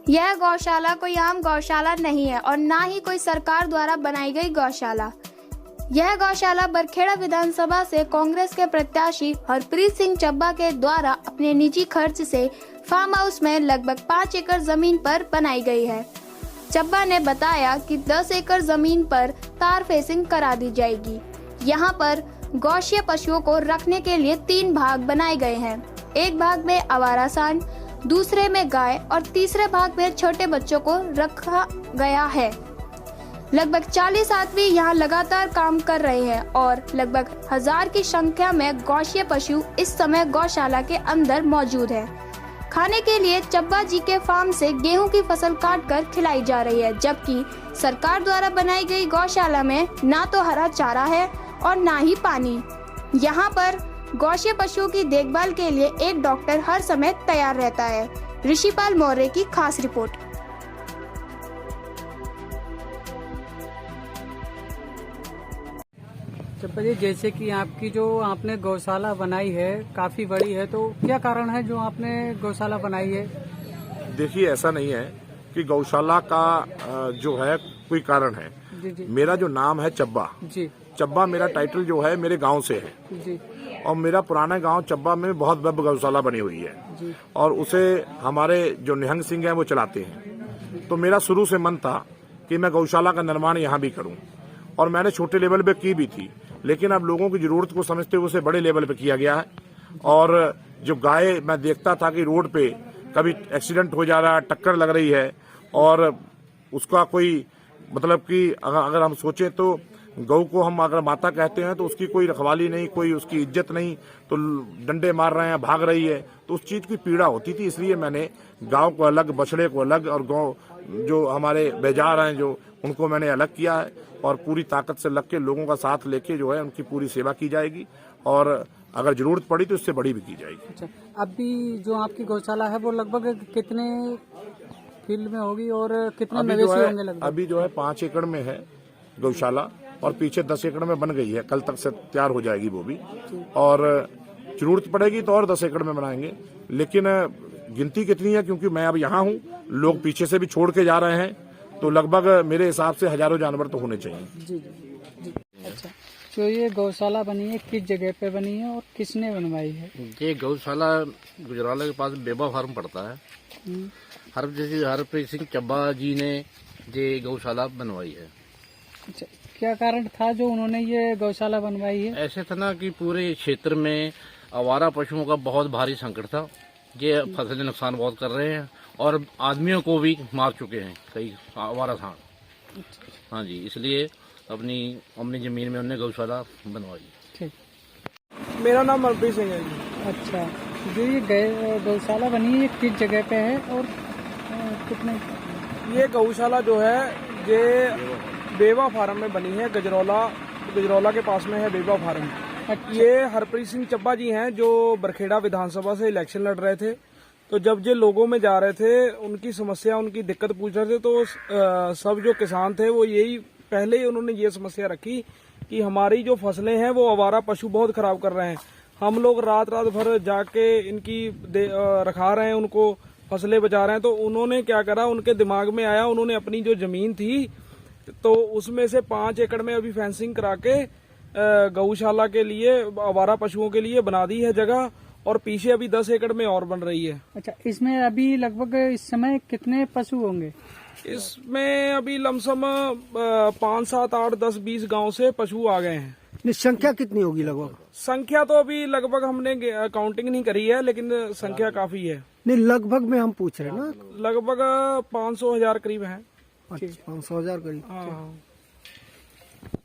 यह गौशाला कोई आम गौशाला नहीं है और न ही कोई सरकार द्वारा बनाई गई गौशाला। यह गौशाला बरखेड़ा विधानसभा से कांग्रेस के प्रत्याशी हरप्रीत सिंह चब्बा के द्वारा अपने निजी खर्च से फार्म हाउस में लगभग 5 एकड़ जमीन पर बनाई गई है। चब्बा ने बताया कि 10 एकड़ जमीन पर तार फेंसिंग करा दी जाएगी। यहाँ पर गौशीय पशुओं को रखने के लिए 3 भाग बनाए गए हैं। एक भाग में आवारा सांड, दूसरे में गाय और तीसरे भाग में छोटे बच्चों को रखा गया है। लगभग 40 आदमी यहाँ लगातार काम कर रहे हैं और लगभग 1000 की संख्या में गौशीय पशु इस समय गौशाला के अंदर मौजूद है। खाने के लिए चब्बा जी के फार्म से गेहूं की फसल काटकर खिलाई जा रही है, जबकि सरकार द्वारा बनाई गई गौशाला में ना तो हरा चारा है और ना ही पानी। यहाँ पर गौशीय पशुओं की देखभाल के लिए एक डॉक्टर हर समय तैयार रहता है। ऋषिपाल मौर्य की खास रिपोर्ट। चब्बा जी, जैसे कि आपकी जो आपने गौशाला बनाई है काफी बड़ी है, तो क्या कारण है जो आपने गौशाला बनाई है? देखिए, ऐसा नहीं है कि गौशाला का जो है कोई कारण है। जी। मेरा जो नाम है चब्बा जी। चब्बा मेरा टाइटल जो है मेरे गांव से है जी। और मेरा पुराना गांव चब्बा में बहुत बड़ी गौशाला बनी हुई है जी। और उसे हमारे जो निहंग सिंह हैं वो चलाते हैं। तो मेरा शुरू से मन था कि मैं गौशाला का निर्माण यहाँ भी करूँ और मैंने छोटे लेवल पे की भी थी, लेकिन अब लोगों की जरूरत को समझते हुए उसे बड़े लेवल पे किया गया है। और जो गाय मैं देखता था कि रोड पे कभी एक्सीडेंट हो जा रहा है, टक्कर लग रही है और उसका कोई मतलब कि अगर हम सोचें तो गौ को हम अगर माता कहते हैं तो उसकी कोई रखवाली नहीं, कोई उसकी इज्जत नहीं, तो डंडे मार रहे हैं, भाग रही है, तो उस चीज की पीड़ा होती थी। इसलिए मैंने गांव को अलग, बछड़े को अलग और गौ जो हमारे बेजार हैं जो उनको मैंने अलग किया है और पूरी ताकत से लग के लोगों का साथ लेके जो है उनकी पूरी सेवा की जाएगी और अगर जरूरत पड़ी तो उससे बड़ी भी की जाएगी। अच्छा, अभी जो आपकी गौशाला है वो लगभग कितने फील्ड में होगी और कितने मवेशी होंगे लगभग? अभी जो है 5 एकड़ में है गौशाला और पीछे 10 एकड़ में बन गई है, कल तक से तैयार हो जाएगी वो भी, और जरूरत पड़ेगी तो और 10 एकड़ में बनाएंगे। लेकिन गिनती कितनी है, क्योंकि मैं अब यहाँ हूँ, लोग पीछे से भी छोड़ के जा रहे हैं, तो लगभग मेरे हिसाब से हजारों जानवर तो होने चाहिए। जी। अच्छा, तो ये गौशाला बनी है किस जगह पे बनी है और किसने बनवाई है? ये गौशाला गुजराला के पास बेबा फार्म पड़ता है। हरप्रीत सिंह चब्बा जी ने ये गौशाला बनवाई है। अच्छा, क्या कारण था जो उन्होंने ये गौशाला बनवाई है? ऐसे था ना कि पूरे क्षेत्र में आवारा पशुओं का बहुत भारी संकट था। ये फसलें नुकसान बहुत कर रहे हैं और आदमियों को भी मार चुके हैं कई आवारा सांड। हाँ जी, इसलिए अपनी जमीन में उन्होंने गौशाला बनवाई। ठीक। मेरा नाम हरप्रीत सिंह है जी। अच्छा, जो ये गौशाला बनी है किस जगह पे है और कितने? ये गौशाला जो है ये बेवा फार्म में बनी है, गजरौला के पास में है बेवा फार्म। अच्छा। ये हरप्रीत सिंह चब्बा जी हैं जो बरखेड़ा विधानसभा से इलेक्शन लड़ रहे थे। तो जब ये लोगों में जा रहे थे, उनकी समस्या, उनकी दिक्कत पूछ रहे थे, तो सब जो किसान थे वो यही पहले ही उन्होंने ये समस्या रखी कि हमारी जो फसलें हैं वो आवारा पशु बहुत खराब कर रहे हैं। हम लोग रात भर जाके इनकी रखा रहे हैं, उनको फसलें बचा रहे हैं। तो उन्होंने क्या करा, उनके दिमाग में आया, उन्होंने अपनी जो जमीन थी तो उसमें से 5 एकड़ में अभी फेंसिंग करा के गौशाला के लिए, आवारा पशुओं के लिए बना दी है जगह, और पीछे अभी 10 एकड़ में और बन रही है। अच्छा, इसमें अभी लगभग इस समय कितने पशु होंगे? इसमें अभी लमसम 5, 7, 8, 10, 20 गांव से पशु आ गए हैं। संख्या कितनी होगी लगभग? संख्या तो अभी लगभग हमने काउंटिंग नहीं करी है, लेकिन संख्या काफी है। नहीं, लगभग में हम पूछ रहे हैं ना। लगभग 500,000 करीब है। अच्छा, 500,000 करीब। हाँ।